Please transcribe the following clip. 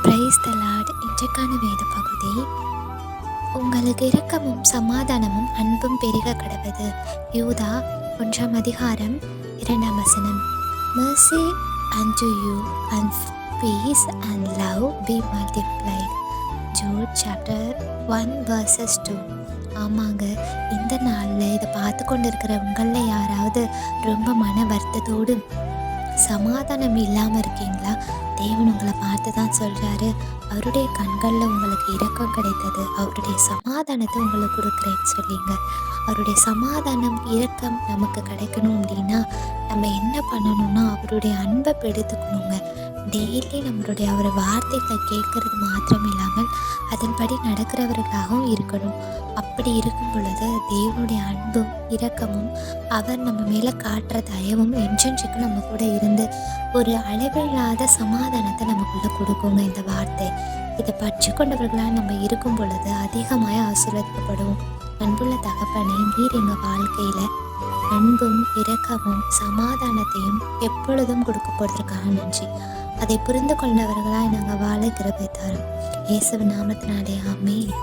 Praise the Lord. இன்றைக்கான வேத பகுதி, உங்களுக்கு இரக்கமும் சமாதானமும் அன்பும் பெருக கடவது. யூதா 1:2. Mercy unto you and peace and love be multiplied. Jude chapter 1:2. ஆமாங்க, இந்த நாளில் இதை பார்த்து கொண்டு இருக்கிற உங்களில் யாராவது ரொம்ப மன வருத்தத்தோடு சமாதானம் இல்லாமல் இருக்கீங்களா? தேவன் உங்களை பார்த்து தான் சொல்கிறாரு, அவருடைய கண்களில் உங்களுக்கு இரக்கம் கிடைத்தது, அவருடைய சமாதானத்தை உங்களுக்கு கொடுக்குறேன்னு சொல்லிங்க. அவருடைய சமாதானம் இரக்கம் நமக்கு கிடைக்கணும் அப்படின்னா நம்ம என்ன பண்ணணும்னா அவருடைய அன்பை எடுத்துக்கணுங்க. டெய்லி நம்மளுடைய அவர் வார்த்தைகளை கேட்கறது மாத்திரம் இல்லாமல் அதன்படி நடக்கிறவர்களாகவும் இருக்கணும். அப்படி இருக்கும் பொழுது தேவனுடைய அன்பும் இரக்கமும் அவர் நம்ம மேலே காட்டுற தயவும் என்றென்றைக்கு நம்ம கூட இருந்து ஒரு அளவில்லாத சமாதானத்தை நமக்குள்ள கொடுக்குங்க. இந்த வார்த்தை இதை பற்றி கொண்டவர்களாக நம்ம இருக்கும் பொழுது அதிகமாக ஆசீர்வதிக்கப்படுவோம். அன்புள்ள தகப்பனே, நீர் எங்கள் வாழ்க்கையில் அன்பும் இரக்கமும் சமாதானத்தையும் எப்பொழுதும் கொடுக்கப்படுறதுக்காக நன்றி. அதை புரிந்து கொண்டவர்களாய் நாங்கள் வாழ கிருபை தாரும். இயேசுவின் நாமத்தினாலே ஆமென்.